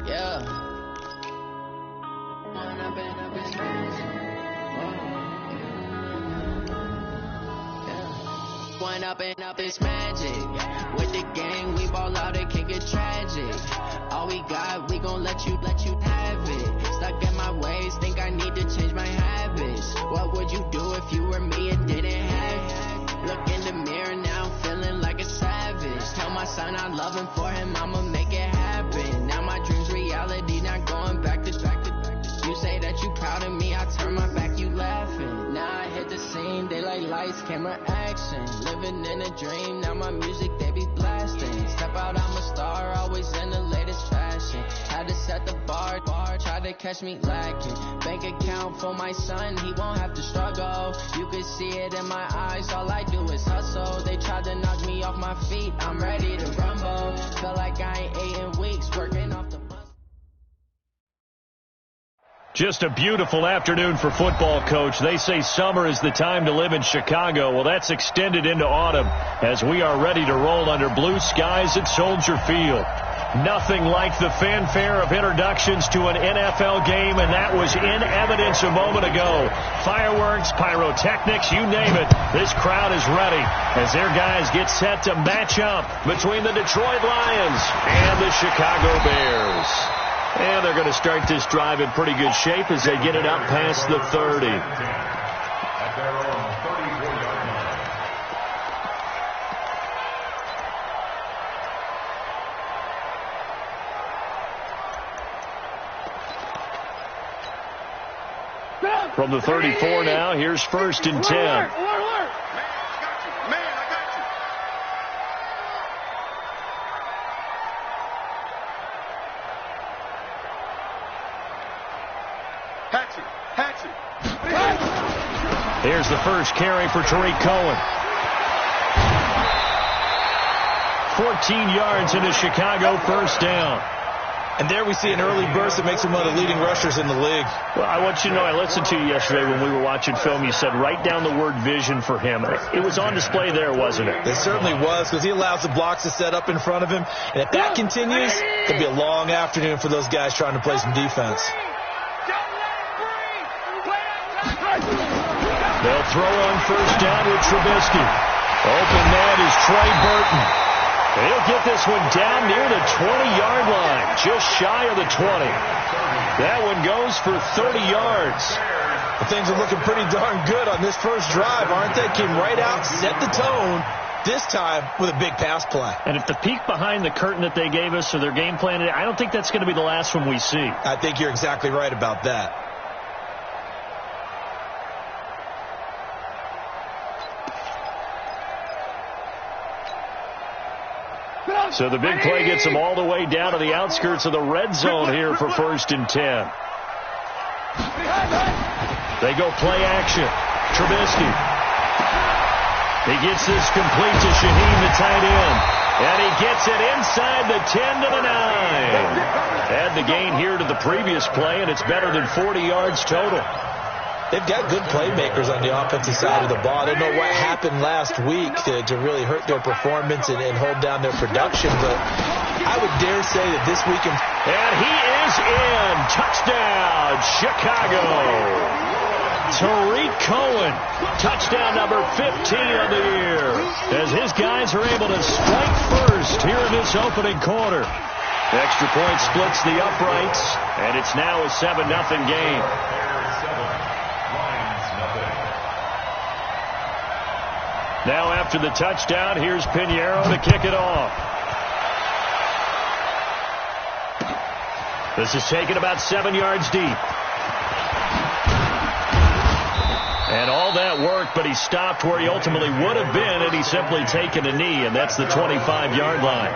Yeah. One up and up is magic. With the gang, we ball out, it can get tragic. All we got, we gon' let you have it. Stuck in my ways, think I need to change my habits. What would you do if you were me and didn't have it? Look in the mirror now, feeling like a savage. Tell my son I love him, for him I'ma make it happen. Now my dream's reality, not going back to. You say that you proud of me, I turn my back, you laughing. Now I hit the scene, they like lights, camera, action. Living in a dream, now my music, they be blasting. Step out, I'm a star, always in the latest fashion. Had to set the bar, try to catch me lacking. Bank account for my son, he won't have to struggle. You can see it in my eyes, all I do is hustle. They tried to knock me off my feet, I'm ready to rumble. Feel like I ain't ate in weeks, working off the... Just a beautiful afternoon for football, Coach. They say summer is the time to live in Chicago. Well, that's extended into autumn as we are ready to roll under blue skies at Soldier Field. Nothing like the fanfare of introductions to an NFL game, and that was in evidence a moment ago. Fireworks, pyrotechnics, you name it. This crowd is ready as their guys get set to match up between the Detroit Lions and the Chicago Bears. And they're going to start this drive in pretty good shape as they get it up past the 30. From the 34 now, here's 1st and 10. Here's the first carry for Tariq Cohen. 14 yards into Chicago, first down. And there we see an early burst that makes him one of the leading rushers in the league. Well, I want you to know, I listened to you yesterday when we were watching film. You said write down the word vision for him. It was on display there, wasn't it? It certainly was, because he allows the blocks to set up in front of him. And if that continues, it could be a long afternoon for those guys trying to play some defense. They'll throw on first down with Trubisky. Open man is Trey Burton. He'll get this one down near the 20-yard line, just shy of the 20. That one goes for 30 yards. Well, things are looking pretty darn good on this first drive, aren't they? Came right out, set the tone, this time with a big pass play. And if the peek behind the curtain that they gave us or their game plan, I don't think that's going to be the last one we see. I think you're exactly right about that. So the big play gets them all the way down to the outskirts of the red zone here for 1st and 10. They go play action. Trubisky. He gets this complete to Shaheem, the tight end. And he gets it inside the 10 to the 9. Add the gain here to the previous play, and it's better than 40 yards total. They've got good playmakers on the offensive side of the ball. I don't know what happened last week to really hurt their performance and hold down their production, but I would dare say that this weekend... And he is in. Touchdown, Chicago. Tariq Cohen, touchdown number 15 of the year, as his guys are able to strike first here in this opening quarter. Extra point splits the uprights, and it's now a 7-0 game. Now after the touchdown, here's Pinheiro to kick it off. This is taken about 7 yards deep. And all that work, but he stopped where he ultimately would have been had he simply taken a knee, and that's the 25-yard line.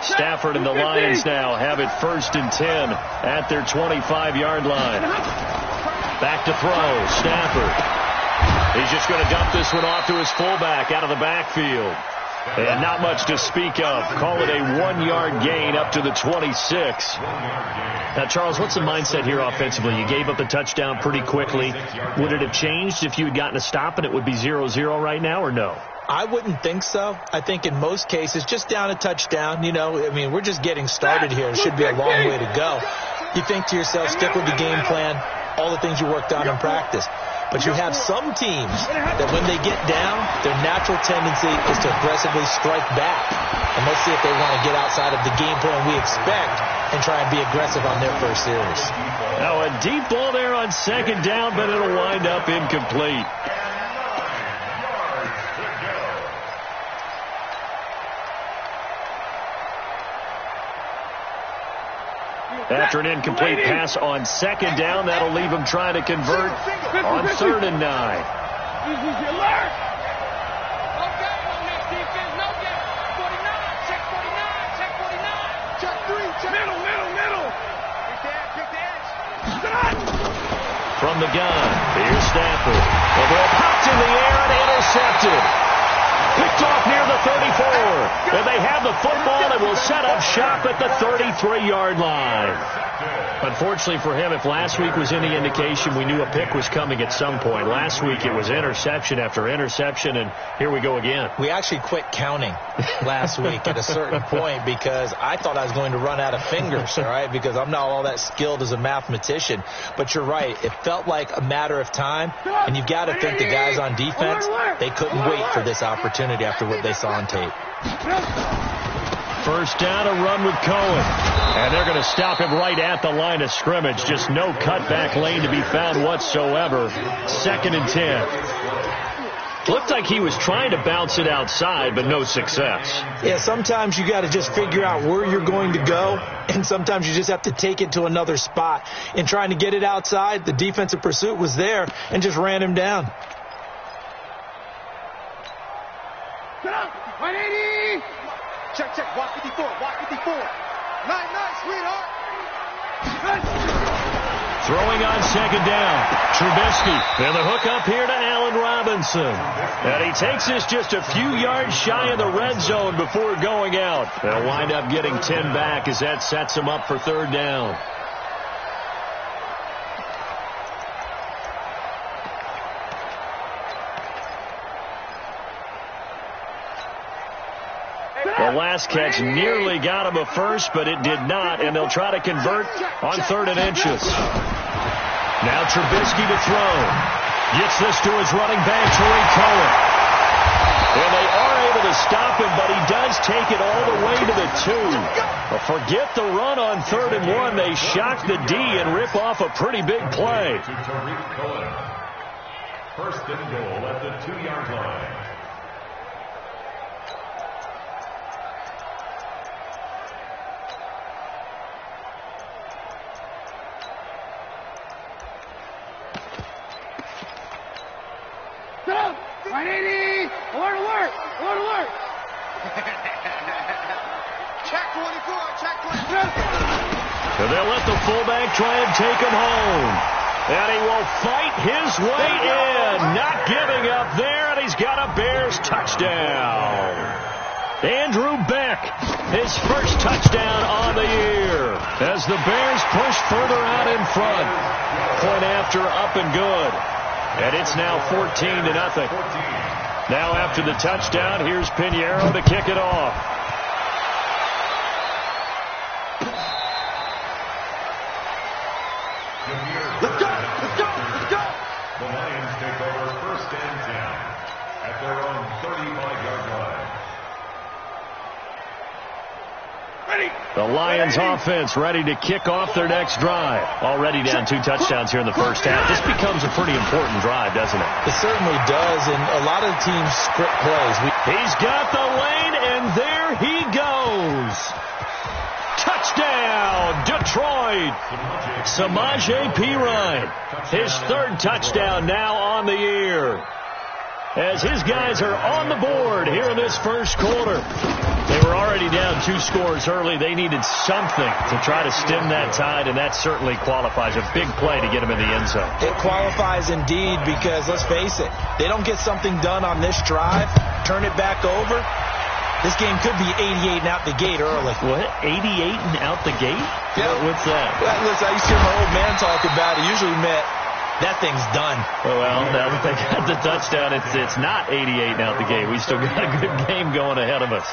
Stafford and the Lions now have it 1st and 10 at their 25-yard line. Back to throw. Stafford. He's just going to dump this one off to his fullback out of the backfield. And not much to speak of. Call it a 1-yard gain up to the 26. Now, Charles, what's the mindset here offensively? You gave up the touchdown pretty quickly. Would it have changed if you had gotten a stop and it would be 0-0 right now, or no? I wouldn't think so. I think in most cases, just down a touchdown, you know, I mean, we're just getting started here. It should be a long way to go. You think to yourself, stick with the game plan, all the things you worked on in practice. But you have some teams that when they get down, their natural tendency is to aggressively strike back. And let's see if they want to get outside of the game plan we expect and try and be aggressive on their first series. Now a deep ball there on second down, but it'll wind up incomplete. After an incomplete pass on second down, that'll leave him trying to convert on 3rd and 9. From the gun, here's Stafford. The ball popped in the air and intercepted. Picked off near the 34. And they have the football and will set up shop at the 33-yard line. Unfortunately for him, if last week was any indication, we knew a pick was coming at some point. Last week it was interception after interception, and here we go again. We actually quit counting last week at a certain point because I thought I was going to run out of fingers, all right, because I'm not all that skilled as a mathematician. But you're right. It felt like a matter of time, and you've got to think the guys on defense, they couldn't wait for this opportunity after what they saw on tape. First down, a run with Cohen. And they're going to stop him right at the line of scrimmage. Just no cutback lane to be found whatsoever. 2nd and 10. Looked like he was trying to bounce it outside, but no success. Yeah, sometimes you got to just figure out where you're going to go, and sometimes you just have to take it to another spot. In trying to get it outside, the defensive pursuit was there and just ran him down. 180! Check, check, walk 54, walk 54. Nice, sweetheart. Throwing on second down. Trubisky. And the hook up here to Allen Robinson. And he takes this just a few yards shy of the red zone before going out. They'll wind up getting 10 back as that sets him up for 3rd down. The last catch nearly got him a first, but it did not, and they'll try to convert on 3rd and inches. Now Trubisky to throw. Gets this to his running back, Tariq Cohen. And they are able to stop him, but he does take it all the way to the 2. But forget the run on 3rd and 1. They shock the D and rip off a pretty big play. First and goal at the 2-yard line. So they'll let the fullback try and take him home. And he will fight his way in. Not giving up there, and he's got a Bears touchdown. Andrew Beck, his first touchdown on the year. As the Bears push further out in front. Point after, up and good. And it's now 14-0. Now after the touchdown, here's Pinheiro to kick it off. Let's go! The Lions take over 1st and 10 at their own 35-yard line. The Lions offense ready to kick off their next drive. Already down 2 touchdowns here in the first half. This becomes a pretty important drive, doesn't it? It certainly does, and a lot of teams script plays. He's got the lane, and there he goes. Touchdown, Detroit. Samaje Perine, his 3rd touchdown now on the year. As his guys are on the board here in this first quarter. They were already down 2 scores early. They needed something to try to stem that tide, and that certainly qualifies. A big play to get him in the end zone. It qualifies indeed because, let's face it, they don't get something done on this drive, turn it back over. This game could be 88 and out the gate early. What? 88 and out the gate? Yeah. What's that? Well, listen, I used to hear my old man talk about it. Usually meant that thing's done. Well, now that they got the touchdown, it's not 88 out the gate. We still got a good game going ahead of us.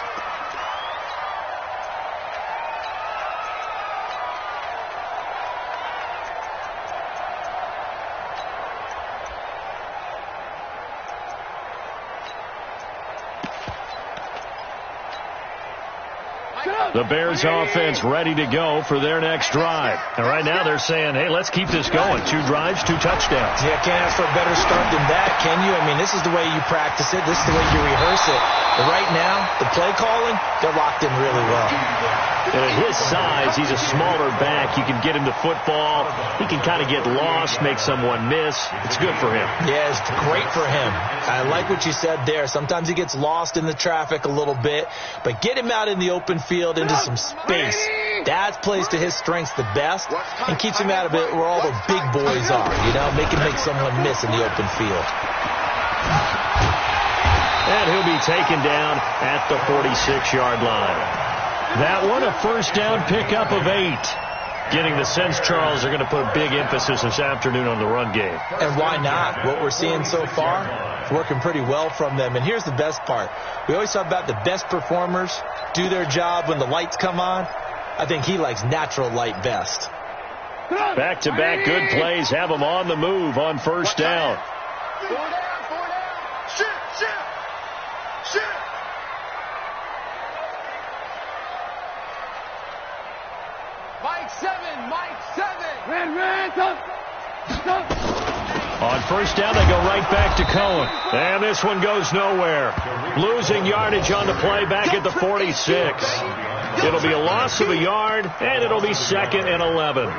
The Bears offense ready to go for their next drive. And right now they're saying, hey, let's keep this going. 2 drives, 2 touchdowns. Yeah, can't ask for a better start than that, can you? I mean, this is the way you practice it. This is the way you rehearse it. But right now, the play calling, they're locked in really well. And at his size, he's a smaller back. You can get him the football. He can kind of get lost, make someone miss. It's good for him. Yeah, it's great for him. I like what you said there. Sometimes he gets lost in the traffic a little bit, but get him out in the open field into some space. That plays to his strengths the best and keeps him out of it where all the big boys are, you know, make someone miss in the open field. And he'll be taken down at the 46-yard line. That one, a first down pickup of 8. Getting the sense, Charles, are going to put big emphasis this afternoon on the run game. And why not? What we're seeing so far, it's working pretty well from them. And here's the best part. We always talk about the best performers do their job when the lights come on. I think he likes natural light best. Back-to-back good plays have him on the move on first down. 4 down. Shift. Mike 7. Red, come. On first down, they go right back to Cohen. And this one goes nowhere. Losing yardage on the play back at the 46. It'll be a loss of a yard, and it'll be 2nd and 11.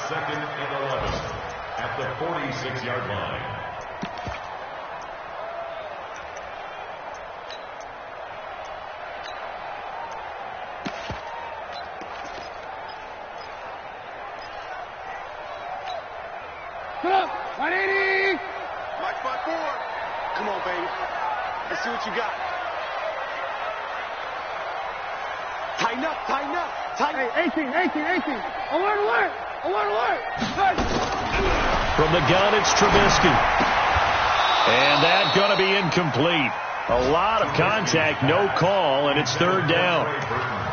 Second and 11 at the 46-yard line. Put up. 180. Mike front 4. Come on, baby. Let's see what you got. Tighten up. Hey, 18. Alert. From the gun, it's Trubisky. And that's going to be incomplete. A lot of contact, no call, and it's 3rd down.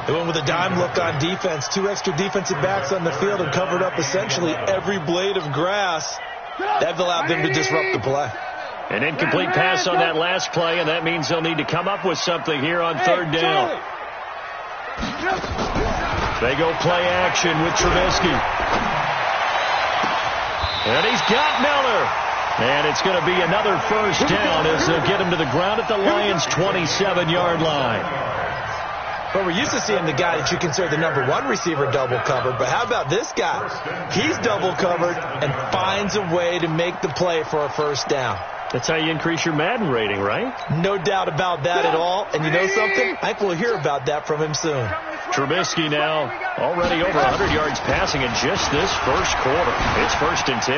They went with a dime look on defense. 2 extra defensive backs on the field and covered up essentially every blade of grass. That allowed them to disrupt the play. An incomplete pass on that last play, and that means they'll need to come up with something here on 3rd down. They go play action with Trubisky. And he's got Miller. And it's going to be another first down as they'll get him to the ground at the Lions' 27-yard line. But we're used to seeing the guy that you consider the number 1 receiver double covered. But how about this guy? He's double covered and finds a way to make the play for a first down. That's how you increase your Madden rating, right? No doubt about that at all. And you know something? I think we'll hear about that from him soon. Trubisky now already over 100 yards passing in just this first quarter. It's 1st and 10.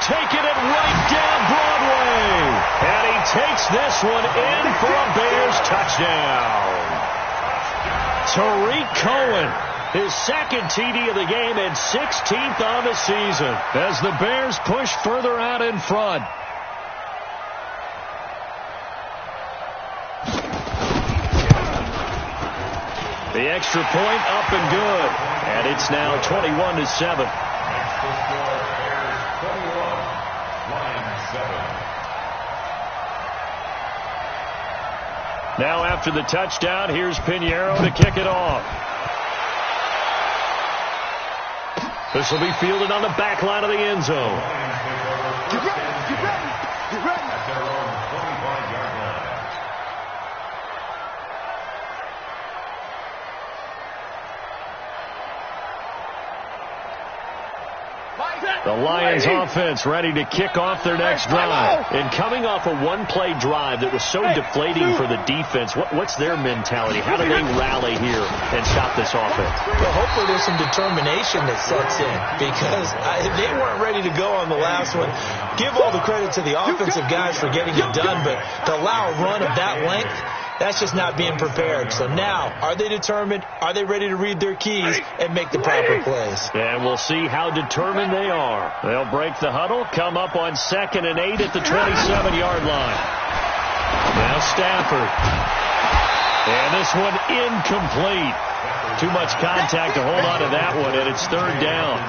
Taking it right down Broadway. And he takes this one in for a Bears touchdown. Tariq Cohen, his 2nd TD of the game and 16th on the season as the Bears push further out in front. The extra point up and good. And it's now 21-7. Now after the touchdown, here's Pinheiro to kick it off. This will be fielded on the back line of the end zone. Get ready. At their own 25-yard line. The Lions offense ready to kick off their next drive. And coming off a one-play drive that was so deflating for the defense, what's their mentality? How do they rally here and stop this offense? Well, hopefully there's some determination that sets in because they weren't ready to go on the last one. Give all the credit to the offensive guys for getting it done, but to allow a run of that length, That's just not being prepared. So now, are they determined? Are they ready to read their keys and make the proper plays? And we'll see how determined they are. They'll break the huddle, come up on 2nd and 8 at the 27-yard line. Now Stafford. And this one incomplete. Too much contact to hold on to that one, and it's 3rd down.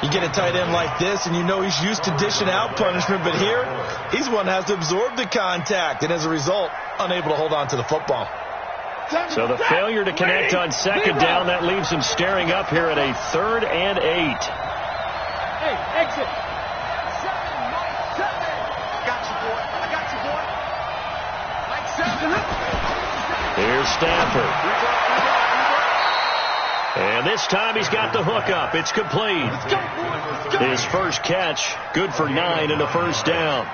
You get a tight end like this, and you know he's used to dishing out punishment, but here, he's one that has to absorb the contact, and as a result, unable to hold on to the football. So the failure to connect on 2nd down, that leaves him staring up here at a 3rd and 8. Hey, exit. 7. Got you, boy. I got you, boy. Like 7. Here's Stafford. And this time he's got the hook up. It's complete. His first catch, good for 9 and a 1st down.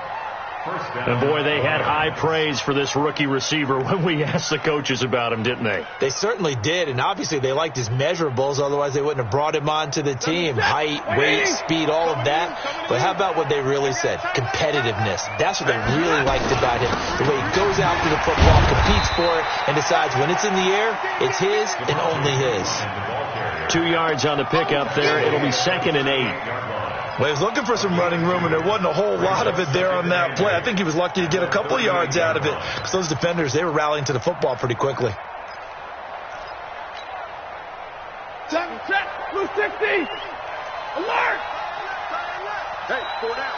And, boy, they had high praise for this rookie receiver when we asked the coaches about him, didn't they? They certainly did, and obviously they liked his measurables. Otherwise, they wouldn't have brought him onto the team. Height, weight, speed, all of that. But how about what they really said? Competitiveness. That's what they really liked about him. The way he goes after the football, competes for it, and decides when it's in the air, it's his and only his. 2 yards on the pickup there. It'll be 2nd and 8. Well, he was looking for some running room, and there wasn't a whole lot of it there on that play. I think he was lucky to get a couple yards out of it because those defenders, they were rallying to the football pretty quickly. Check. Blue 60. Alert. Hey, 4 down.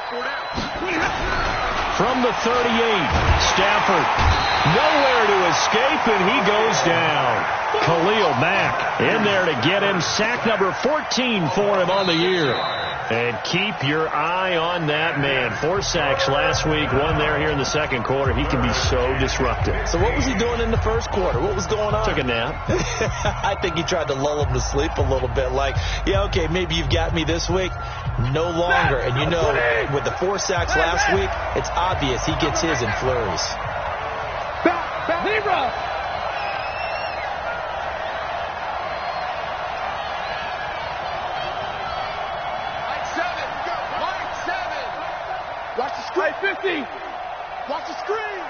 From the 38, Stafford nowhere to escape, and he goes down. Khalil Mack in there to get him. Sack number 14 for him on the year. And keep your eye on that man. 4 sacks last week, 1 there here in the 2nd quarter. He can be so disruptive. So what was he doing in the 1st quarter? What was going on? Took a nap. I think he tried to lull him to sleep a little bit. Like, yeah, okay, maybe you've got me this week. No longer. And you know, with the 4 sacks last week, it's obvious he gets his in flurries. Zebra. Watch the screen. 50. Watch the screen.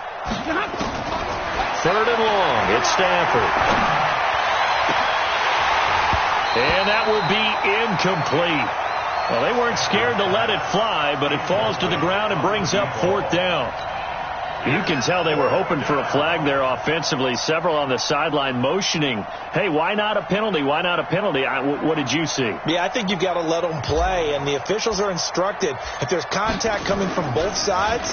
3rd and long. It's Stafford. And that will be incomplete. Well, they weren't scared to let it fly, but it falls to the ground and brings up 4th down. You can tell they were hoping for a flag there offensively. Several on the sideline motioning, hey, why not a penalty? Why not a penalty? What did you see? Yeah, I think you've got to let them play, and the officials are instructed. If there's contact coming from both sides,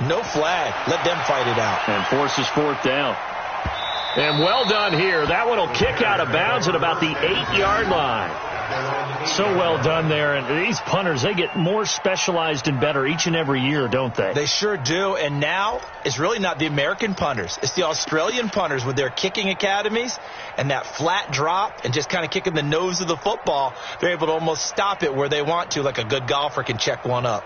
no flag. Let them fight it out. And forces 4th down. And well done here. That one will kick out of bounds at about the 8-yard line. So well done there. And these punters, they get more specialized and better each and every year, don't they? They sure do. And now it's really not the American punters. It's the Australian punters with their kicking academies and that flat drop and just kind of kicking the nose of the football. They're able to almost stop it where they want to, like a good golfer can check one up.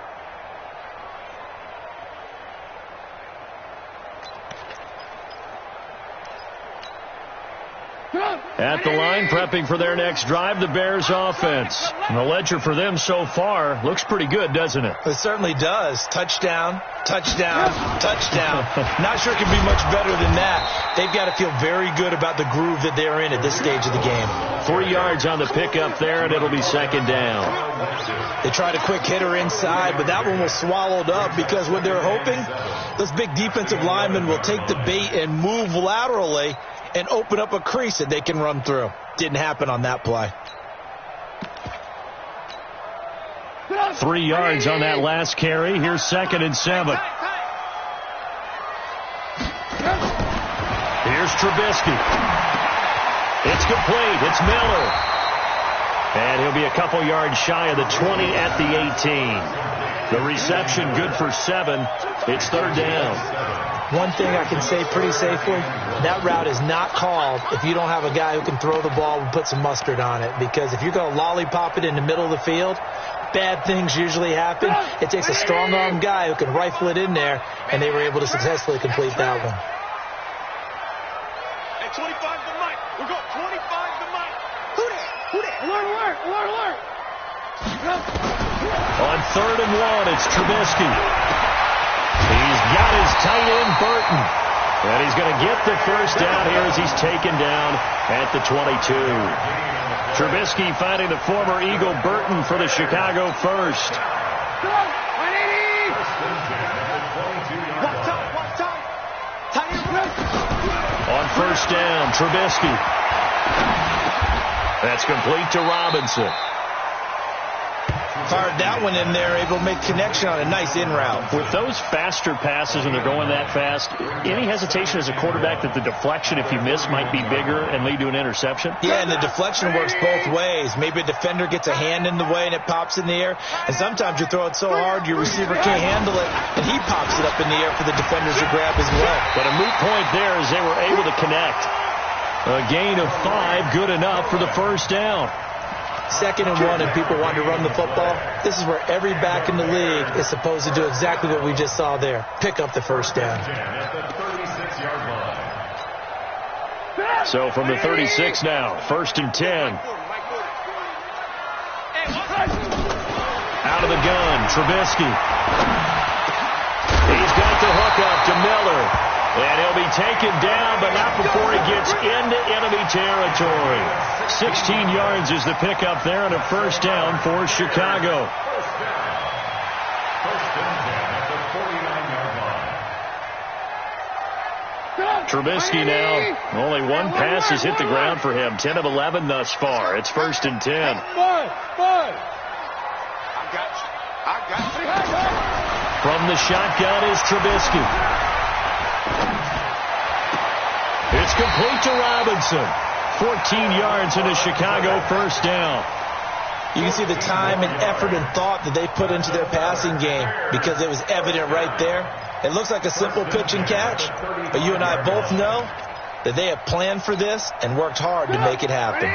At the line, prepping for their next drive, the Bears offense. And the ledger for them so far looks pretty good, doesn't it? It certainly does. Touchdown, touchdown, touchdown. Not sure it can be much better than that. They've got to feel very good about the groove that they're in at this stage of the game. 3 yards on the pickup there, and it'll be 2nd down. They tried a quick hitter inside, but that one was swallowed up because what they're hoping, those big defensive linemen will take the bait and move laterally and open up a crease that they can run through. Didn't happen on that play. 3 yards on that last carry. Here's 2nd and 7. Here's Trubisky. It's complete. It's Miller. And he'll be a couple yards shy of the 20 at the 18. The reception good for 7. It's 3rd down. One thing I can say pretty safely, that route is not called if you don't have a guy who can throw the ball and put some mustard on it. Because if you're going to lollipop it in the middle of the field, bad things usually happen. It takes a strong-arm guy who can rifle it in there, and they were able to successfully complete that one. Hey, 25 to Mike. We're going 25 to Mike. Who that? Alert. On 3rd and 1, it's Trubisky. He's got his tight end, Burton. And he's going to get the first down here as he's taken down at the 22. Trubisky finding the former Eagle Burton for the Chicago first. On first down, Trubisky. That's complete to Robinson. Fired that one in there, able to make connection on a nice in route. With those faster passes and they're going that fast, any hesitation as a quarterback that the deflection, if you miss, might be bigger and lead to an interception? Yeah, and the deflection works both ways. Maybe a defender gets a hand in the way and it pops in the air. And sometimes you throw it so hard your receiver can't handle it, and he pops it up in the air for the defenders to grab as well. But a moot point there as they were able to connect. A gain of 5, good enough for the first down. 2nd and 1 and people want to run the football. This is where every back in the league is supposed to do exactly what we just saw there. Pick up the first down. So from the 36 now, 1st and 10. Out of the gun, Trubisky. He's got the hook up to Miller. And he'll be taken down, but not before he gets into enemy territory. 16 yards is the pickup there and a first down for Chicago. Trubisky now, only one pass has hit the ground for him. 10 of 11 thus far. It's 1st and 10. From the shotgun is Trubisky. It's complete to Robinson. 14 yards in a Chicago first down. You can see the time and effort and thought that they put into their passing game because it was evident right there. It looks like a simple pitch and catch, but you and I both know that they have planned for this and worked hard to make it happen.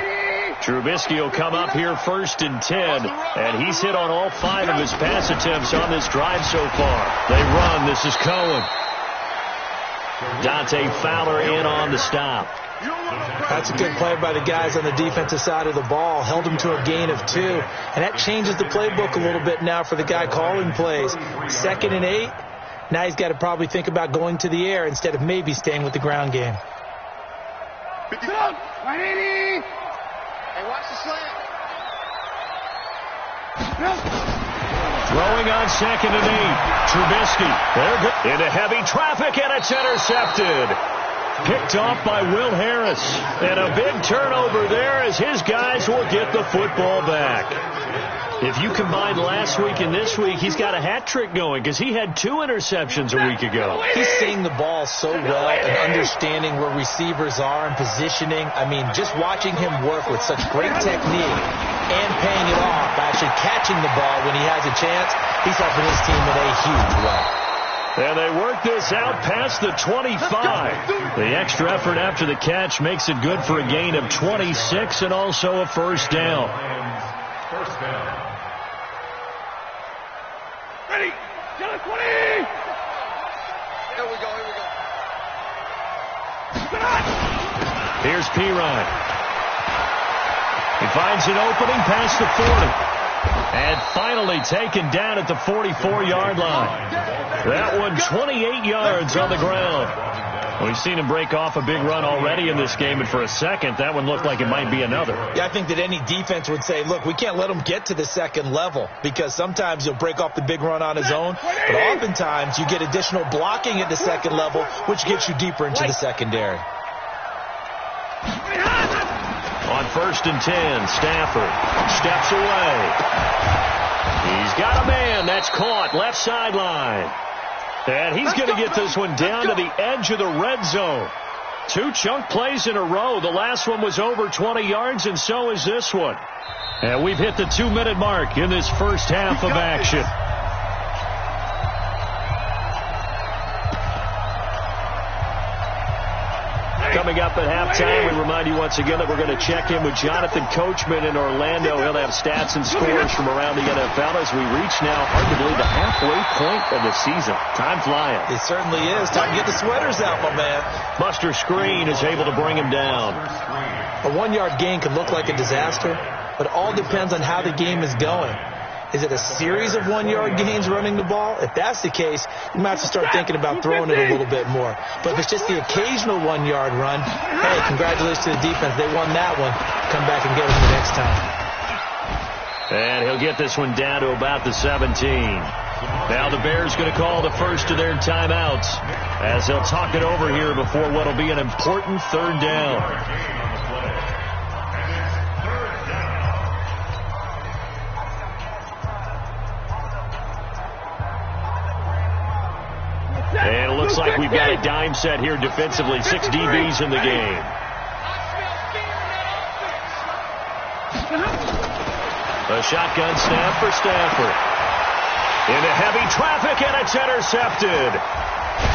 Trubisky will come up here 1st and 10, and he's hit on all 5 of his pass attempts on this drive so far. They run. This is Cohen. Dante Fowler in on the stop. That's a good play by the guys on the defensive side of the ball. Held them to a gain of 2. And that changes the playbook a little bit now for the guy calling plays. 2nd and 8. Now he's got to probably think about going to the air instead of maybe staying with the ground game. Hey, watch the slant. Throwing on 2nd and 8. Trubisky. They're good. Into heavy traffic, and it's intercepted. Picked off by Will Harris. And a big turnover there as his guys will get the football back. If you combine last week and this week, he's got a hat trick going because he had 2 interceptions a week ago. He's seeing the ball so well and understanding where receivers are and positioning. I mean, just watching him work with such great technique and paying it off, actually catching the ball when he has a chance, he's helping his team in a huge way. And they work this out past the 25. The extra effort after the catch makes it good for a gain of 26 and also a first down. First down. Ready. Get it, 20. Here we go. Here's Pirine. He finds an opening past the 40. And finally taken down at the 44-yard line. That one 28 yards on the ground. We've seen him break off a big run already in this game, and for a second, that one looked like it might be another. Yeah, I think that any defense would say, look, we can't let him get to the second level because sometimes he'll break off the big run on his own, but oftentimes you get additional blocking at the second level, which gets you deeper into the secondary. On 1st and 10, Stafford steps away. He's got a man. That's caught left sideline. And he's going to get this one down to the edge of the red zone. 2 chunk plays in a row. The last one was over 20 yards, and so is this one. And we've hit the 2-minute mark in this first half of action. Coming up at halftime, we remind you once again that we're going to check in with Jonathan Coachman in Orlando. He'll have stats and scores from around the NFL as we reach now, hard to believe, the halfway point of the season. Time flying. It certainly is. Time to get the sweaters out, my man. Buster Skrine is able to bring him down. A 1-yard gain could look like a disaster, but it all depends on how the game is going. Is it a series of 1-yard gains running the ball? If that's the case, you might have to start thinking about throwing it a little bit more. But if it's just the occasional 1-yard run, hey, congratulations to the defense. They won that one. Come back and get them the next time. And he'll get this one down to about the 17. Now the Bears going to call the first of their timeouts as they'll talk it over here before what will be an important third down. And it looks like we've got a dime set here defensively. 6 DBs in the game. A shotgun snap for Stafford. Into heavy traffic, and it's intercepted.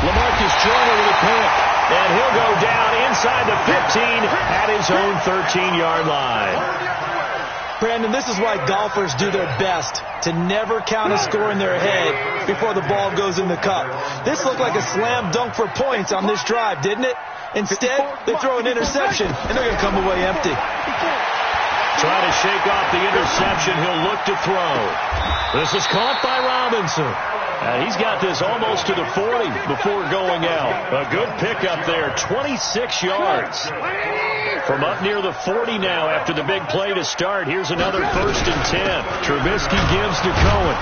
LaMarcus Joyner with a pick, and he'll go down inside the 15 at his own 13-yard line. Brandon, this is why golfers do their best to never count a score in their head before the ball goes in the cup. This looked like a slam dunk for points on this drive, didn't it? Instead, they throw an interception, and they're going to come away empty. Trying to shake off the interception. He'll look to throw. This is caught by Robinson. He's got this almost to the 40 before going out. A good pickup there, 26 yards. From up near the 40 now after the big play to start. Here's another 1st and 10. Trubisky gives to Cohen.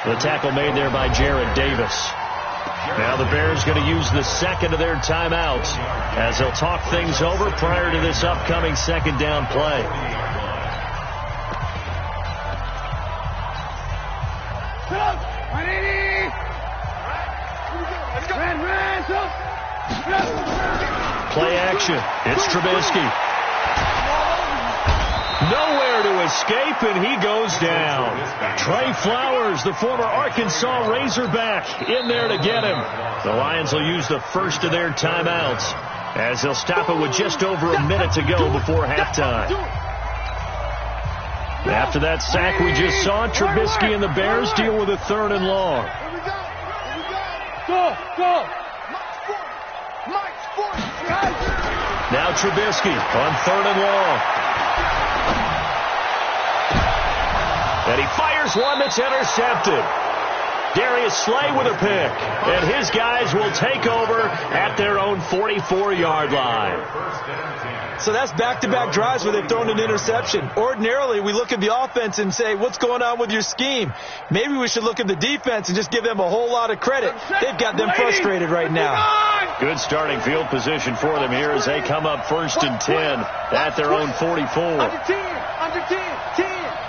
The tackle made there by Jared Davis. Now the Bears going to use the second of their timeouts as they'll talk things over prior to this upcoming second down play. Play action. It's Trubisky. Nowhere to escape, and he goes down. Trey Flowers, the former Arkansas Razorback, in there to get him. The Lions will use the first of their timeouts as they'll stop it with just over a minute to go before halftime. After that sack we just saw, Trubisky and the Bears deal with a 3rd and long. Now Trubisky on 3rd and long. And he fires one that's intercepted. Darius Slay with a pick. And his guys will take over at their own 44-yard line. So that's back-to-back drives where they've thrown an interception. Ordinarily, we look at the offense and say, what's going on with your scheme? Maybe we should look at the defense and just give them a whole lot of credit. They've got them frustrated right now. Good starting field position for them here as they come up 1st and 10 at their own 44. Under 10, 10.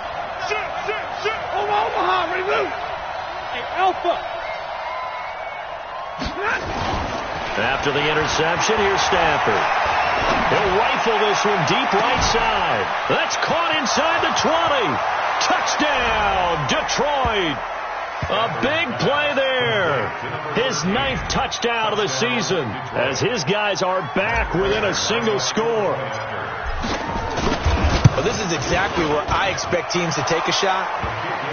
Omaha, ready to move. Hey, Alpha. After the interception, here's Stafford. He'll rifle this one deep right side. That's caught inside the 20. Touchdown, Detroit. A big play there. His 9th touchdown of the season as his guys are back within a single score. Well, this is exactly where I expect teams to take a shot.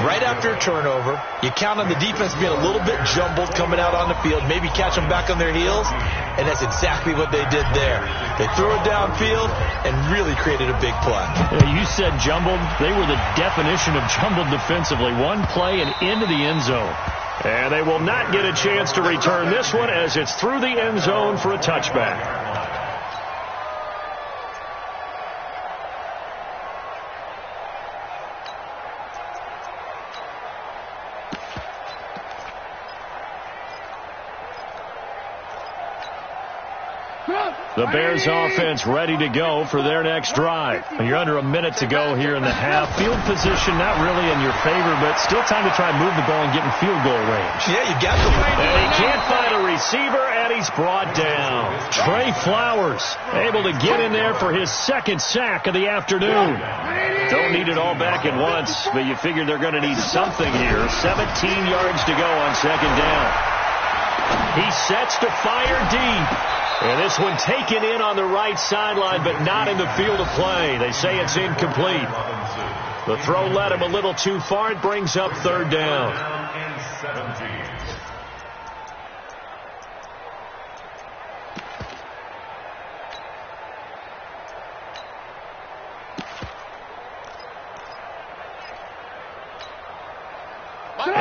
Right after a turnover, you count on the defense being a little bit jumbled coming out on the field, maybe catch them back on their heels, and that's exactly what they did there. They threw it downfield and really created a big play. You said jumbled. They were the definition of jumbled defensively. One play and into the end zone. And they will not get a chance to return this one as it's through the end zone for a touchback. The Bears offense ready to go for their next drive. You're under a minute to go here in the half. Field position not really in your favor, but still time to try and move the ball and get in field goal range. Yeah, you got the range. And he can't find a receiver, and he's brought down. Trey Flowers able to get in there for his 2nd sack of the afternoon. Don't need it all back at once, but you figure they're going to need something here. 17 yards to go on 2nd down. He sets to fire deep. And this one taken in on the right sideline, but not in the field of play. They say it's incomplete. The throw led him a little too far. It brings up 3rd down.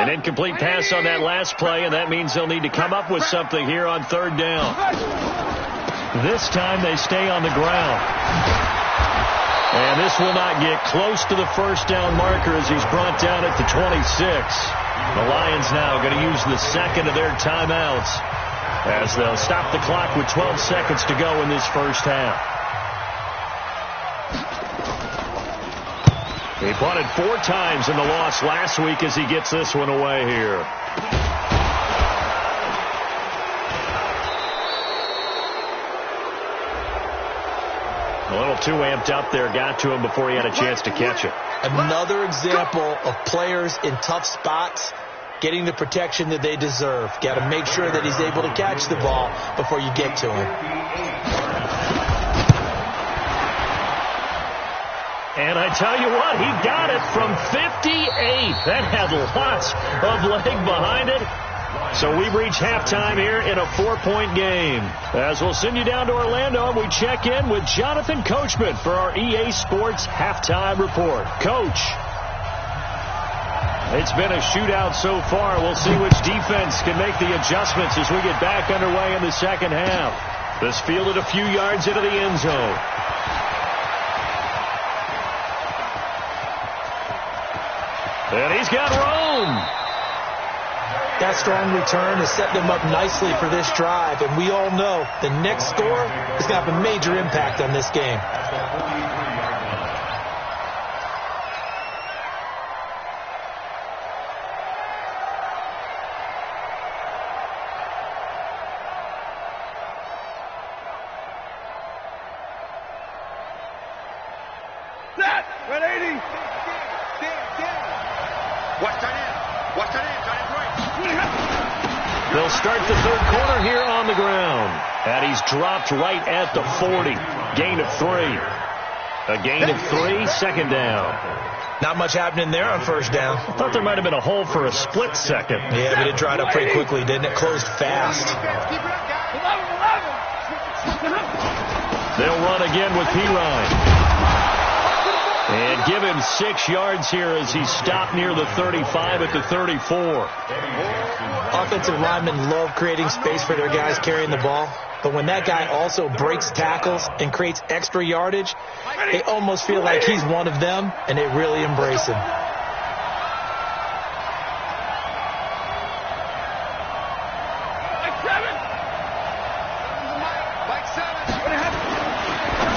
An incomplete pass on that last play, and that means they'll need to come up with something here on third down. This time they stay on the ground. And this will not get close to the first down marker as he's brought down at the 26. The Lions now going to use the second of their timeouts as they'll stop the clock with 12 seconds to go in this first half. He punted 4 times in the loss last week as he gets this one away here. A little too amped up there, got to him before he had a chance to catch it. Another example of players in tough spots getting the protection that they deserve. Got to make sure that he's able to catch the ball before you get to him. And I tell you what, he got it from 58. That had lots of leg behind it. So we reach halftime here in a 4-point game. As we'll send you down to Orlando, and we check in with Jonathan Coachman for our EA Sports Halftime Report. Coach, it's been a shootout so far. We'll see which defense can make the adjustments as we get back underway in the second half. This fielded a few yards into the end zone. And he's got Rome. That strong return has set them up nicely for this drive, and we all know the next score is going to have a major impact on this game. Set! 180! Watch tight end! Watch tight end! Tight end right! They'll start the third quarter here on the ground. And he's dropped right at the 40. Gain of 3. A gain of 3, second down. Not much happening there on first down. I thought there might have been a hole for a split second. Yeah, but it dried up pretty quickly, didn't it? Closed fast. They'll run again with Pirine. And give him 6 yards here as he's stopped near the 35 at the 34. Offensive linemen love creating space for their guys carrying the ball. But when that guy also breaks tackles and creates extra yardage, they almost feel like he's one of them, and they really embrace him.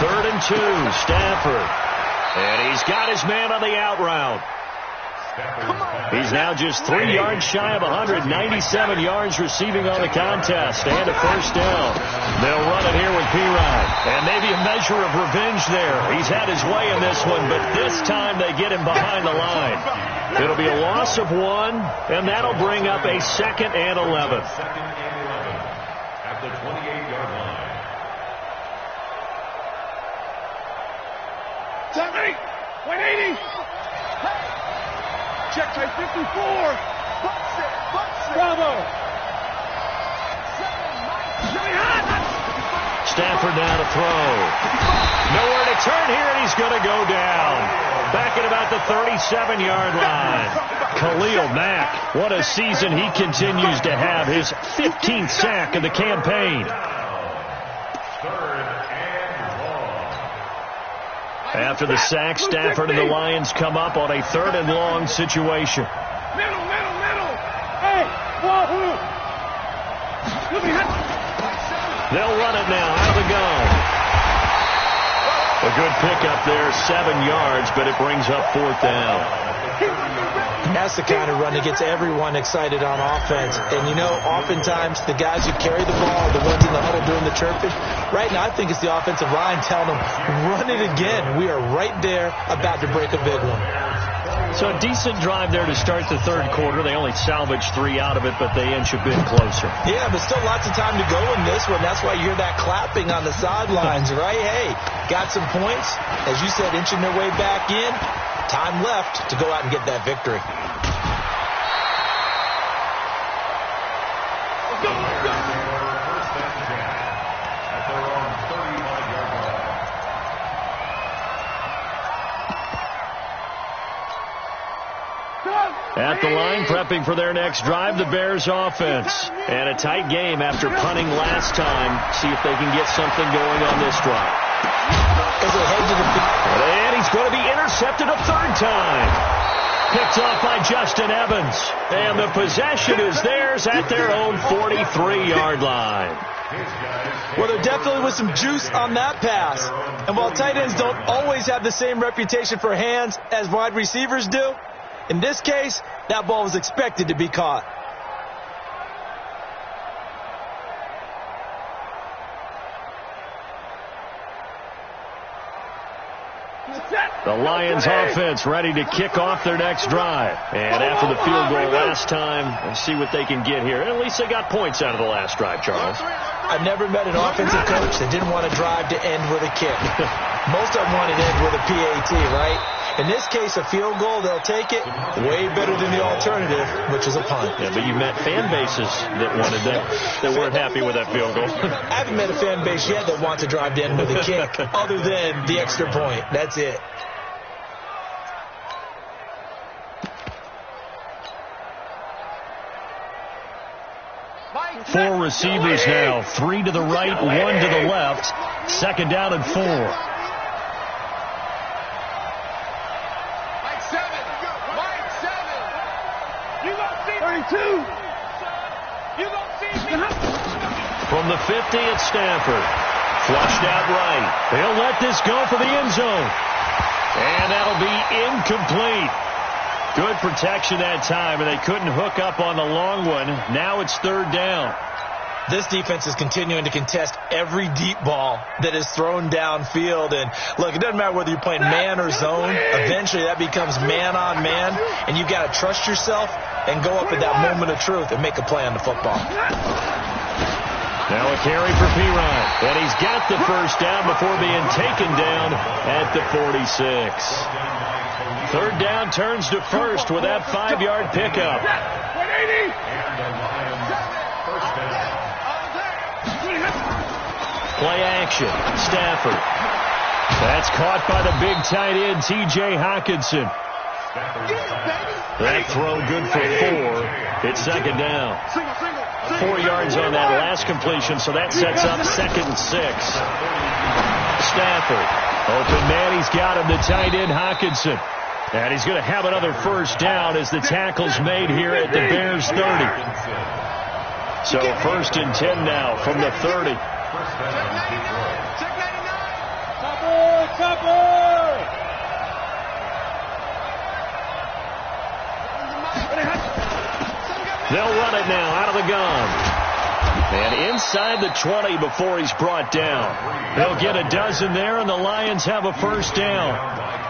Third and 2, Stafford. And he's got his man on the out route. He's now just 3 yards shy of 197 yards receiving on the contest and a first down. They'll run it here with Pirine. And maybe a measure of revenge there. He's had his way in this one, but this time they get him behind the line. It'll be a loss of 1, and that'll bring up a 2nd and 11. At the 28-yard line. 180! Check by 54! Bravo! Stafford now to throw. Nowhere to turn here, and he's going to go down. Back at about the 37-yard line. Khalil Mack, what a season he continues to have. His 15th sack of the campaign. After the sack, Stafford and the Lions come up on a 3rd and long situation. Middle! Hey! Whoa! They'll run it now out of the gun. A good pickup there, 7 yards, but it brings up 4th down. That's the kind of run that gets everyone excited on offense. And, you know, oftentimes the guys who carry the ball are the ones in the huddle doing the chirping. Right now, I think it's the offensive line telling them, run it again. We are right there about to break a big one. So a decent drive there to start the third quarter. They only salvaged 3 out of it, but they inch a bit closer. Yeah, but still lots of time to go in this one. That's why you hear that clapping on the sidelines, right? Hey, got some points. As you said, inching their way back in. Time left to go out and get that victory. At the line, prepping for their next drive, the Bears offense. And a tight game after punting last time. See if they can get something going on this drive. And he's going to be intercepted a third time. Picked off by Justin Evans. And the possession is theirs at their own 43-yard line. Well, there definitely was some juice on that pass. And while tight ends don't always have the same reputation for hands as wide receivers do, in this case, that ball was expected to be caught. The Lions offense ready to kick off their next drive. And after the field goal last time, let's see what they can get here. At least they got points out of the last drive, Charles. I've never met an offensive coach that didn't want to drive to end with a kick. Most of them want to end with a PAT, right? In this case, a field goal, they'll take it. Way better than the alternative, which is a punt. Yeah, but you met fan bases that wanted that weren't happy with that field goal. I haven't met a fan base yet that wants to drive to end with a kick, other than the extra point. That's it. Four receivers now. 3 to the right, 1 to the left. Second down and 4. Mike 7. You gonna see 32. You gonna see me. From the 50, it's Stafford. Flushed out right. They'll let this go for the end zone. And that'll be incomplete. Good protection that time, and they couldn't hook up on the long one. Now it's third down. This defense is continuing to contest every deep ball that is thrown downfield. And, look, it doesn't matter whether you're playing man or zone. Eventually that becomes man on man, and you've got to trust yourself and go up at that moment of truth and make a play on the football. Now a carry for Pirine. And he's got the first down before being taken down at the 46. Third down turns to first with that 5-yard pickup. 180. Play action. Stafford. That's caught by the big tight end, T.J. Hockenson. That throw good for 4. It's second down. 4 yards on that last completion, so that sets up 2nd and 6. Stafford. Open man, he's got him, the tight end, Hockenson. And he's going to have another first down as the tackle's made here at the Bears 30. So 1st and 10 now from the 30. They'll run it now out of the gun. And inside the 20 before he's brought down. They'll get a dozen there, and the Lions have a first down.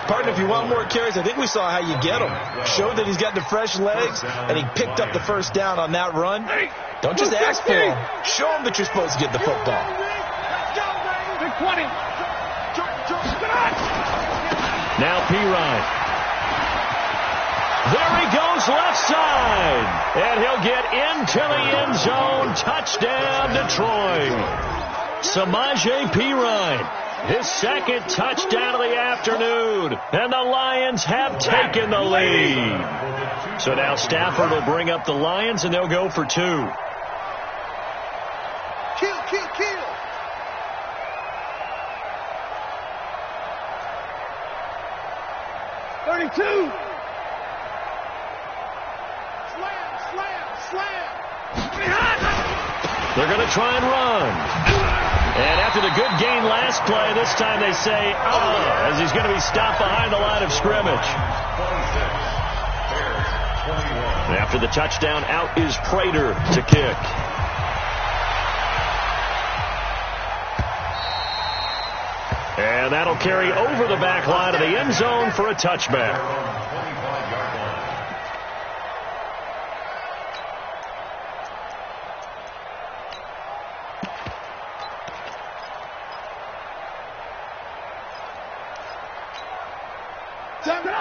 Partner, if you want more carries, I think we saw how you get him. Showed that he's got the fresh legs, and he picked up the first down on that run. Don't just ask for him. Show him that you're supposed to get the football. Now Pirine. There he goes left side. And he'll get into the end zone. Touchdown, Detroit. Samaje Pirine. His second touchdown of the afternoon. And the Lions have taken the lead. So now Stafford will bring up the Lions, and they'll go for 2. Kill. 32. Slam. They're going to try and run. And after the good gain last play, this time they say, as he's going to be stopped behind the line of scrimmage. And after the touchdown, out is Prater to kick. And that'll carry over the back line of the end zone for a touchback.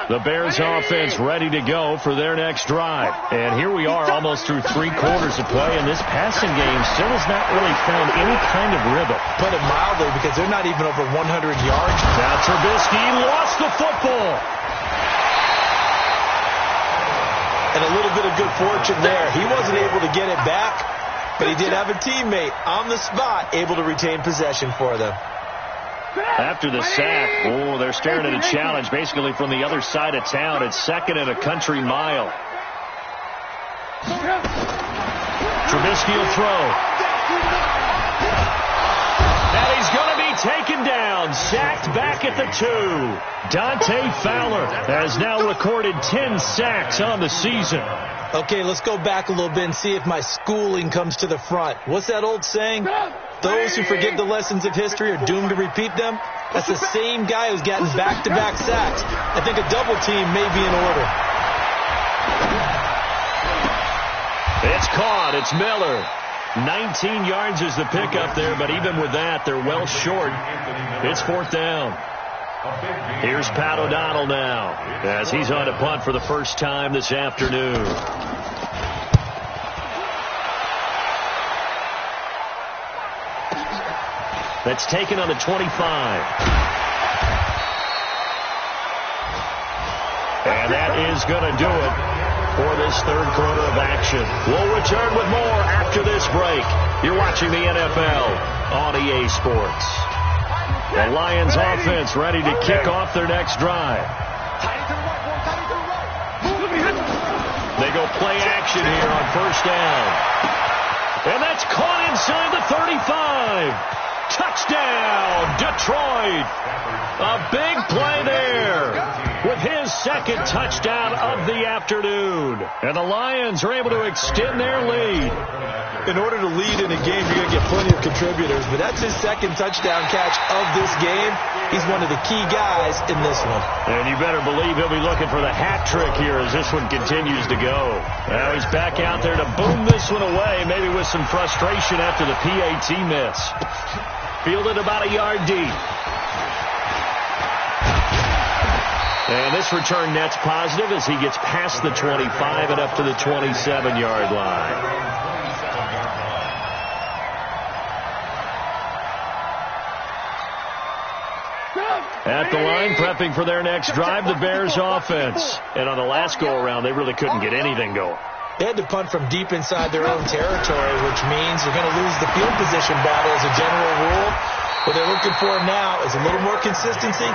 The Bears offense ready to go for their next drive. And here we are almost through 3 quarters of play, and this passing game still has not really found any kind of rhythm. Put it mildly, because they're not even over 100 yards. Now Trubisky lost the football. And a little bit of good fortune there. He wasn't able to get it back, but he did have a teammate on the spot able to retain possession for them. After the sack, they're staring at a challenge basically from the other side of town. It's 2nd and a country mile. Trubisky will throw. And he's going to be taken down, sacked back at the 2. Dante Fowler has now recorded 10 sacks on the season. Okay, let's go back a little bit and see if my schooling comes to the front. What's that old saying? Those who forget the lessons of history are doomed to repeat them. That's the same guy who's gotten back-to-back sacks. I think a double team may be in order. It's caught. It's Miller. 19 yards is the pickup there, but even with that, they're well short. It's 4th down. Here's Pat O'Donnell now as he's on a punt for the first time this afternoon. That's taken on the 25. And that is going to do it for this third quarter of action. We'll return with more after this break. You're watching the NFL on EA Sports. The Lions offense ready to kick off their next drive. They go play action here on first down. And that's caught inside the 35. Touchdown, Detroit. A big play there with his second touchdown of the afternoon. And the Lions are able to extend their lead. In order to lead in a game, you're going to get plenty of contributors, but that's his second touchdown catch of this game. He's one of the key guys in this one. And you better believe he'll be looking for the hat trick here as this one continues to go. Now he's back out there to boom this one away, maybe with some frustration after the PAT miss. Fielded about a yard deep. And this return net's positive as he gets past the 25 and up to the 27-yard line. At the line, prepping for their next drive, the Bears offense. And on the last go-around, they really couldn't get anything going. They had to punt from deep inside their own territory, which means you're going to lose the field position battle as a general rule. What they're looking for now is a little more consistency,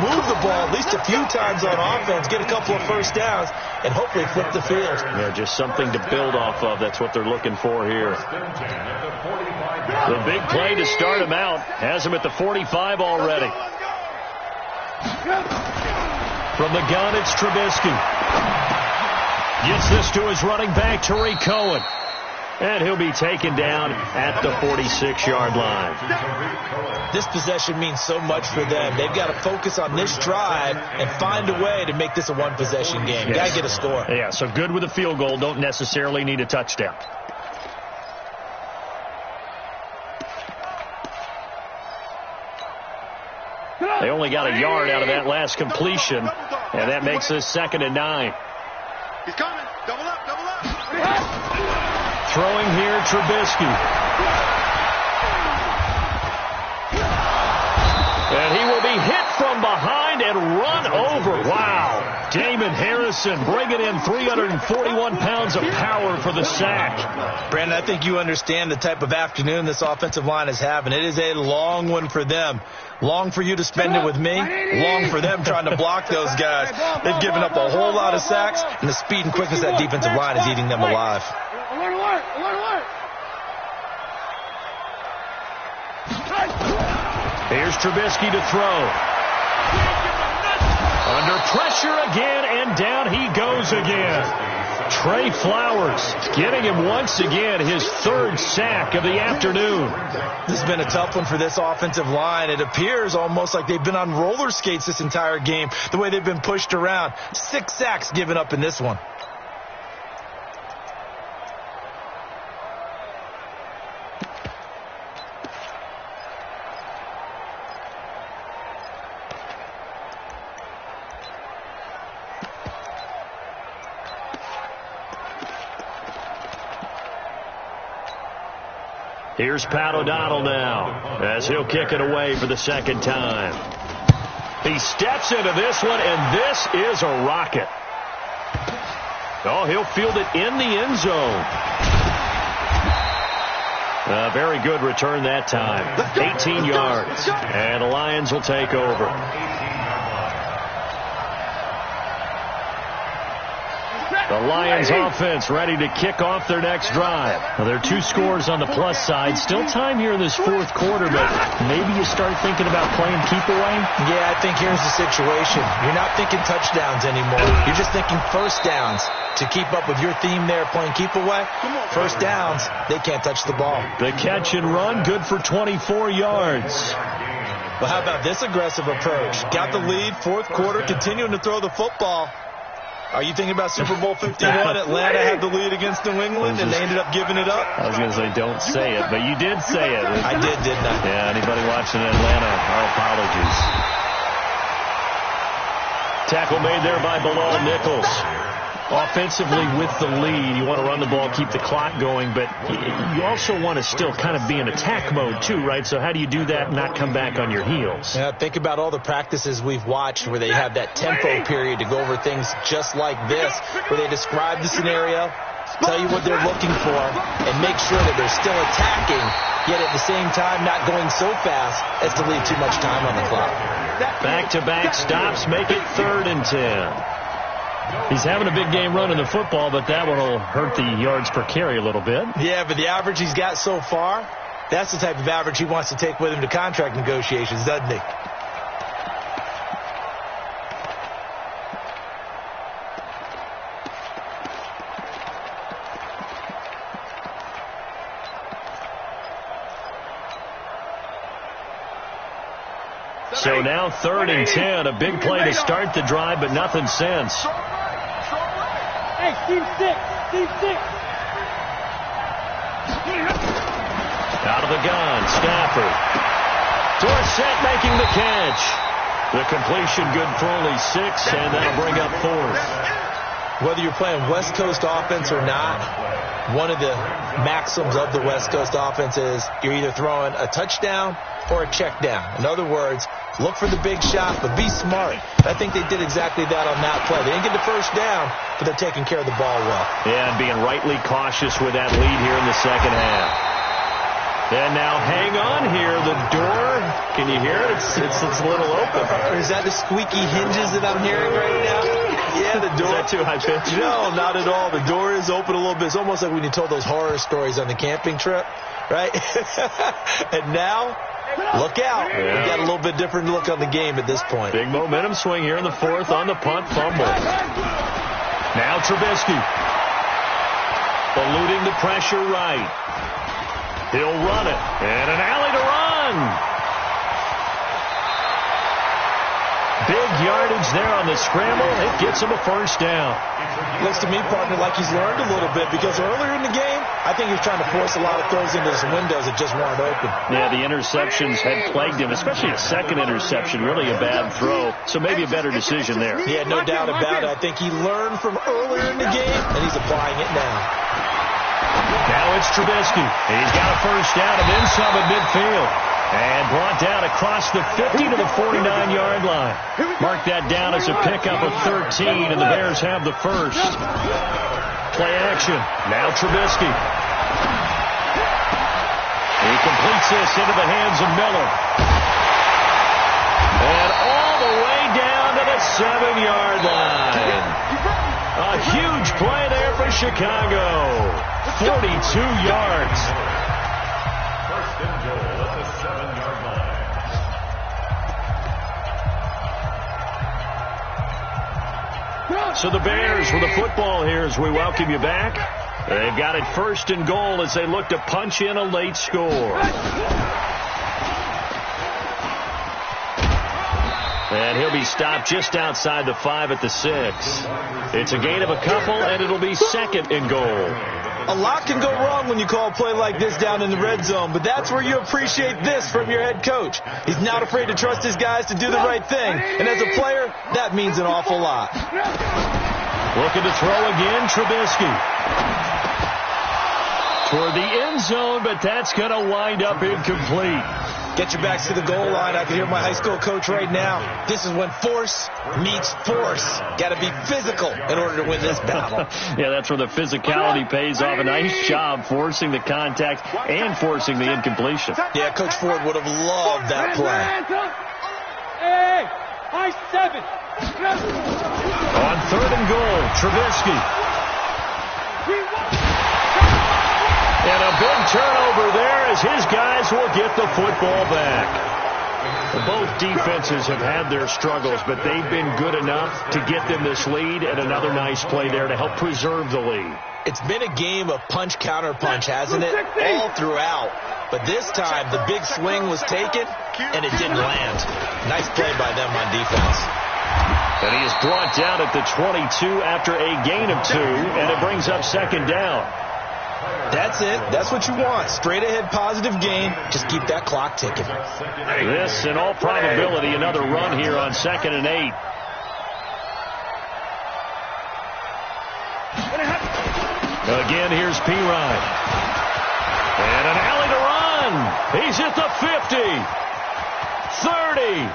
move the ball at least a few times on offense, get a couple of first downs, and hopefully flip the field. Yeah, just something to build off of. That's what they're looking for here. The big play to start him out has him at the 45 already. From the gun, it's Trubisky. Gets this to his running back, Tariq Cohen. And he'll be taken down at the 46-yard line. This possession means so much for them. They've got to focus on this drive and find a way to make this a one-possession game. Yes. Got to get a score. Yeah, so good with a field goal. Don't necessarily need a touchdown. They only got a yard out of that last completion, and that makes this 2nd and 9. He's coming. Double up, double up. Throwing here, Trubisky. And he will be hit from behind and run over. Wow. Damon Harrison bringing in 341 pounds of power for the sack. Brandon, I think you understand the type of afternoon this offensive line is having. It is a long one for them. Long for you to spend it with me. Long for them trying to block those guys. They've given up a whole lot of sacks, and the speed and quickness of that defensive line is eating them alive. Here's Trubisky to throw. Under pressure again, and down he goes again. Trey Flowers getting him once again his 3rd sack of the afternoon. This has been a tough one for this offensive line. It appears almost like they've been on roller skates this entire game, the way they've been pushed around. 6 sacks given up in this one. Here's Pat O'Donnell now as he'll kick it away for the 2nd time. He steps into this one, and this is a rocket. Oh, he'll field it in the end zone. A very good return that time. 18 yards. And the Lions will take over. The Lions offense ready to kick off their next drive. Now, there are 2 scores on the plus side. Still time here in this fourth quarter, but maybe you start thinking about playing keep away? Yeah, I think here's the situation. You're not thinking touchdowns anymore. You're just thinking first downs. To keep up with your theme there, playing keep away, first downs, they can't touch the ball. The catch and run, good for 24 yards. Well, how about this aggressive approach? Got the lead, fourth quarter, continuing to throw the football. Are you thinking about Super Bowl 51? Atlanta had the lead against New England, and they ended up giving it up? I was going to say, don't say it, but you did say it. I did, didn't I? Yeah, anybody watching Atlanta, our apologies. Tackle made there by Bilal Nichols. Offensively with the lead, you want to run the ball, keep the clock going, but you also want to still kind of be in attack mode too, right? So how do you do that and not come back on your heels? Yeah, think about all the practices we've watched where they have that tempo period to go over things just like this, where they describe the scenario, tell you what they're looking for, and make sure that they're still attacking, yet at the same time not going so fast as to leave too much time on the clock. Back-to-back stops make it 3rd and 10. He's having a big game running the football, but that one will hurt the yards per carry a little bit. Yeah, but the average he's got so far, that's the type of average he wants to take with him to contract negotiations, doesn't he? So now 3rd and 10, a big play to start the drive, but nothing since. Hey, Steve 6. Out of the gun, Stafford. Dorsett making the catch. The completion good for only 6, and that'll bring up 4th. Whether you're playing West Coast offense or not, one of the maxims of the West Coast offense is you're either throwing a touchdown or a check down. In other words, look for the big shot, but be smart. I think they did exactly that on that play. They didn't get the first down, but they're taking care of the ball well. Yeah, and being rightly cautious with that lead here in the second half. And now hang on here. The door, can you hear it? It's a little open. Or is that the squeaky hinges that I'm hearing right now? Yeah, the door. Is that too high pitch? No, not at all. The door is open a little bit. It's almost like when you told those horror stories on the camping trip, right? And now, look out. Yeah. We got a little bit different look on the game at this point. Big momentum swing here in the 4th on the punt fumble. Now Trubisky. Eluding the pressure right. He'll run it. And an alley to run. Big yardage there on the scramble. It gets him a first down. Looks to me, partner, like he's learned a little bit, because earlier in the game, I think he was trying to force a lot of throws into some windows that just weren't open. Yeah, the interceptions had plagued him, especially a second interception, really a bad throw. So maybe a better decision there. Yeah, no doubt about it. I think he learned from earlier in the game, and he's applying it now. Now it's Trubisky. He's got a first down and then some at midfield. And brought down across the 50 to the 49-yard line. Mark that down as a pickup of 13, and the Bears have the first. Play action. Now Trubisky. He completes this into the hands of Miller. And all the way down to the 7-yard line. A huge play there for Chicago. 42 yards. First and goal at the 7-yard line. So the Bears with the football here as we welcome you back. They've got it 1st and goal as they look to punch in a late score. And he'll be stopped just outside the 5 at the 6. It's a gain of a couple, and it'll be 2nd and goal. A lot can go wrong when you call a play like this down in the red zone, but that's where you appreciate this from your head coach. He's not afraid to trust his guys to do the right thing, and as a player, that means an awful lot. Looking to throw again, Trubisky. Toward the end zone, but that's going to wind up incomplete. Get your backs to the goal line. I can hear my high school coach right now. This is when force meets force. Got to be physical in order to win this battle. Yeah, that's where the physicality pays off. A nice job forcing the contact and forcing the incompletion. Yeah, Coach Ford would have loved that play. Hey, high 7. On 3rd and goal, Trubisky. And a big turnover there as his guys will get the football back. Both defenses have had their struggles, but they've been good enough to get them this lead, and another nice play there to help preserve the lead. It's been a game of punch-counter-punch, hasn't it? All throughout. But this time, the big swing was taken, and it didn't land. Nice play by them on defense. And he is brought down at the 22 after a gain of 2, and it brings up 2nd down. That's it. That's what you want. Straight ahead positive gain. Just keep that clock ticking. This, in all probability, another run here on 2nd and 8. Again, here's Pirine. And an alley to run. He's at the 50. 30.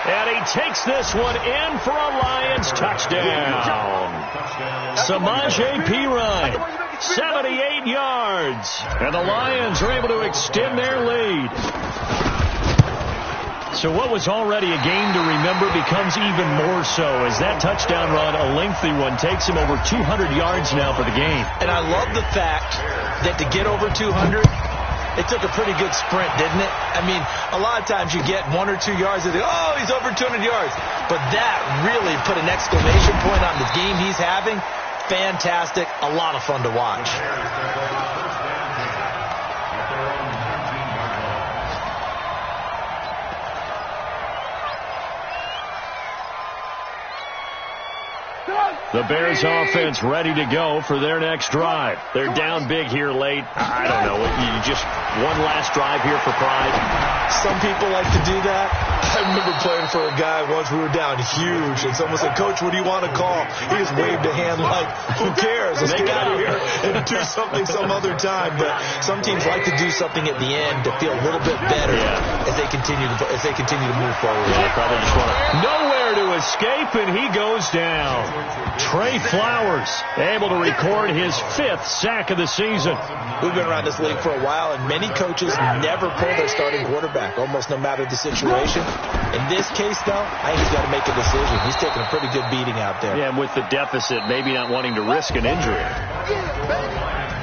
And he takes this one in for a Lions touchdown. Samaje Pirine, 78 yards. And the Lions are able to extend their lead. So what was already a game to remember becomes even more so as that touchdown run, a lengthy one, takes him over 200 yards now for the game. And I love the fact that to get over 200, it took a pretty good sprint, didn't it? I mean, a lot of times you get 1 or 2 yards and oh, he's over 200 yards. But that really put an exclamation point on the game he's having. Fantastic. A lot of fun to watch. The Bears offense ready to go for their next drive. They're down big here late. I don't know. You just one last drive here for pride. Some people like to do that. I remember playing for a guy once. We were down huge, and someone said, "Coach, what do you want to call?" He just waved a hand like, "Who cares? Let's get out of here and do something some other time." But some teams like to do something at the end to feel a little bit better as they continue to move forward. Yeah, they probably just want to nowhere to escape, and he goes down. Trey Flowers able to record his 5th sack of the season. We've been around this league for a while, and many coaches never pull their starting quarterback, almost no matter the situation. In this case, though, I think he's got to make a decision. He's taking a pretty good beating out there. Yeah, and with the deficit, maybe not wanting to risk an injury.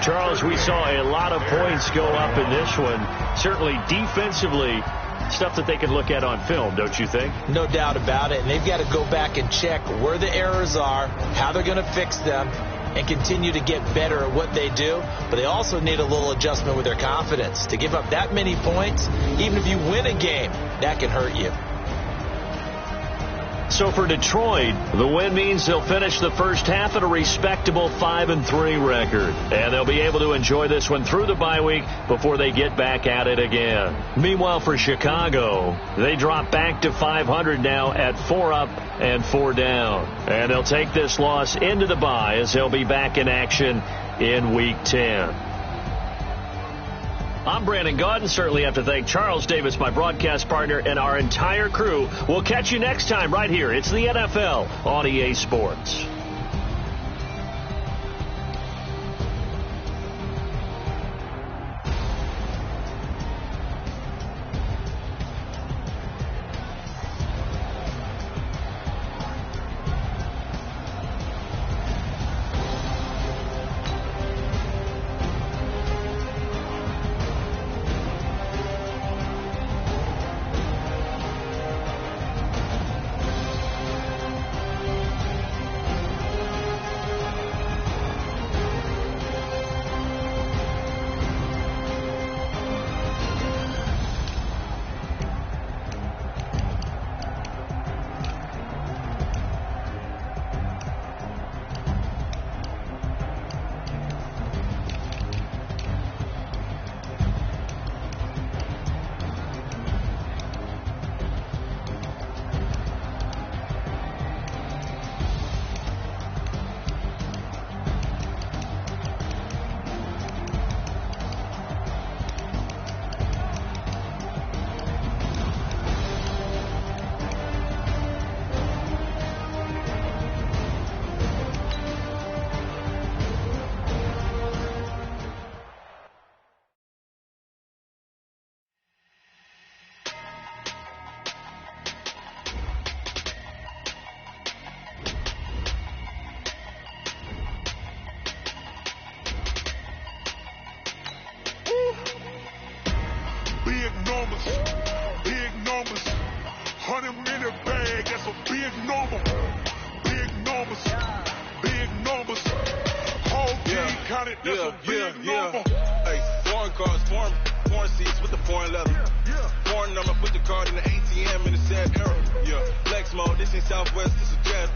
Charles, we saw a lot of points go up in this one. Certainly defensively, stuff that they can look at on film, don't you think? No doubt about it. And they've got to go back and check where the errors are, how they're going to fix them, and continue to get better at what they do. But they also need a little adjustment with their confidence. To give up that many points, even if you win a game, that can hurt you. So for Detroit, the win means they'll finish the first half at a respectable 5-3 record. And they'll be able to enjoy this one through the bye week before they get back at it again. Meanwhile, for Chicago, they drop back to 500 now at 4 up and 4 down. And they'll take this loss into the bye as they'll be back in action in Week 10. I'm Brandon Gaudin. Certainly have to thank Charles Davis, my broadcast partner, and our entire crew. We'll catch you next time right here. It's the NFL on EA Sports. big number. Big numbers. Big numbers. Whole team counted, that's a big number. Hey, foreign cars, foreign seats with the foreign leather. Foreign number, put the card in the ATM in the sad era. Yeah, flex mode, this ain't Southwest, this is jet.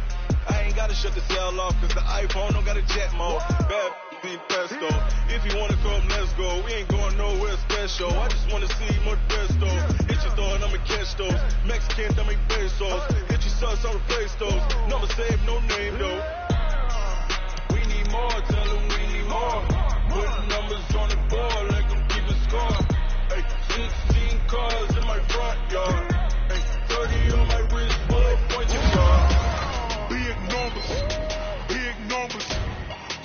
I ain't gotta shut the cell off, cause the iPhone don't got a jet mode. Bad be pesto. If you wanna come, let's go. We ain't going nowhere special. I just wanna see more Modesto. Hit your door and I'ma catch those. Mexican, I make pesos. Hit your sus, I'll replace those. Never save no name though. We need more, tell them we need more. Putting numbers on the board, let them keep a score. Hey, 16 cars in my front yard. Hey, 30 on my wrist, boy, point your car. Big numbers, big numbers.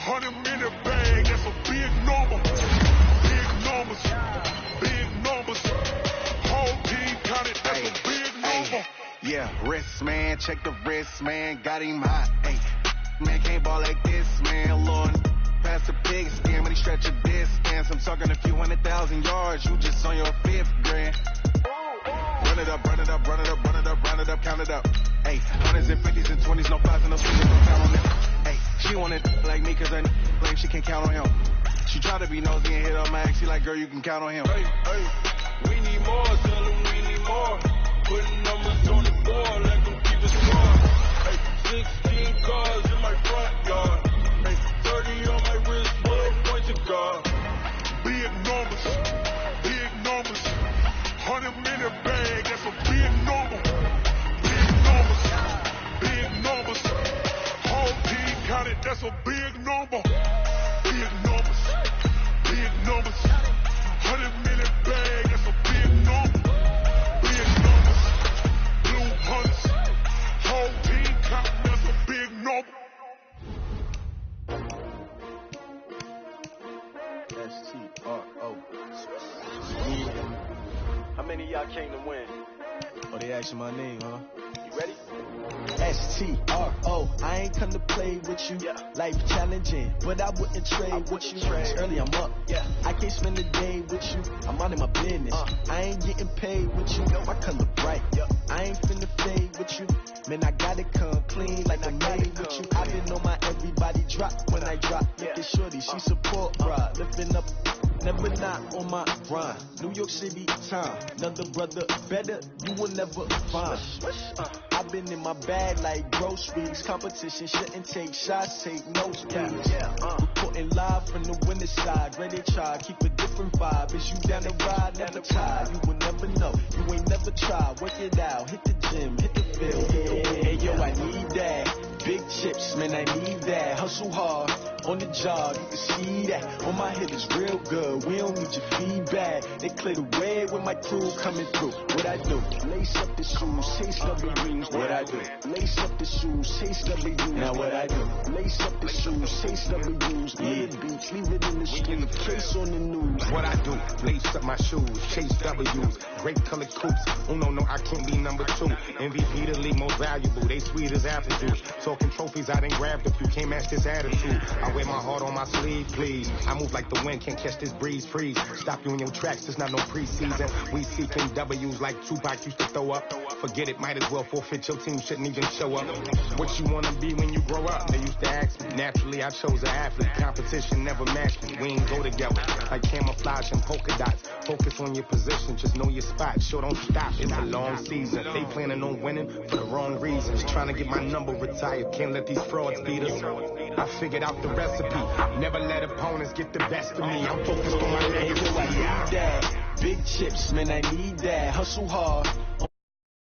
100 minute bag, that's a big number. Big numbers, big numbers. Whole team counted, that's a big number. Yeah, wrist man, check the wrist man, got him hot. Ay, man can't ball like this, man. Lord, pass the pig skin when he stretch a distance. I'm talking a few 100,000 yards, you just on your 5th grand. Run it up, run it up, run it up, run it up, run it up, count it up. Hey, 100s and 50s and 20s, no 5s and no 6s, no count on them. Hey, she wanted like me cause her claim she can't count on him. She tried to be nosy and hit her max, she like, girl, you can count on him. Hey, we need more, tell them we need more. Putting numbers on the board, let them keep a score. Hey, 16 cars in my front yard. Hey, 30 on my wrist, boy, point your car. Big numbers, big numbers. 100 minute bag, that's a big number. Big numbers, big numbers. Whole team counted, that's a big number. Big numbers, big numbers. 100 minute bag, that's a big number. Big numbers, blue hunts. Whole team counting, that's a big number. S-T-R-O. How many of y'all came to win? Oh, they asking my name, huh? You ready? S-T-R-O, I ain't come to play with you. Life challenging, but I wouldn't trade with you. It's early, I'm up. I can't spend a day with you. I'm out of my business. I ain't getting paid with you. My color bright. I ain't finna fade with you. Man, I gotta come clean like I'm made with you. I didn't know my everybody drop when I drop. Look at shorty, she support, bruh. Lifting up. Never not on my grind. New York City time. Another brother better, you will never find. I've been in my bag like groceries. Competition shouldn't take shots, take notes, please. Reporting live from the winter side. Ready to try, keep a different vibe. Is you down the ride, never tired. You will never know, you ain't never tried. Work it out, hit the gym, hit the field. Hey yo, I need that. Big chips, man, I need that. Hustle hard, on the job, you can see that. On my head is real good, we don't need your feedback. They clear the way with my crew coming through. What I do? Lace up the shoes, chase W's. What I do? Lace up the shoes, chase W's. Now what I do? Lace up the shoes, chase W's. Leave the beach, leave it in the street, case on the news. What I do? Lace up my shoes, chase W's. Great colored coupes. Oh no, I can't be number 2. MVP the league most valuable. They sweet as apple juice. Talking trophies, I done grabbed a few. Can't match this attitude. I wear my heart on my sleeve, please. I move like the wind, can't catch this breeze, freeze. Stop you in your tracks, there's not no preseason. We seeking W's like Tupac used to throw up. Forget it, might as well forfeit, your team shouldn't even show up. What you wanna be when you grow up? They used to ask me. Naturally, I chose an athlete. Competition never matched me. We ain't go together. Like camouflage and polka dots. Focus on your position, just know your spot. Sure, don't stop, it's a long season. They planning on winning for the wrong reasons. Trying to get my number retired, can't let these frauds beat us. I figured out the recipe. Never let opponents get the best of me. I'm focused on my legacy. I need that. Big chips, man, I need that. Hustle hard,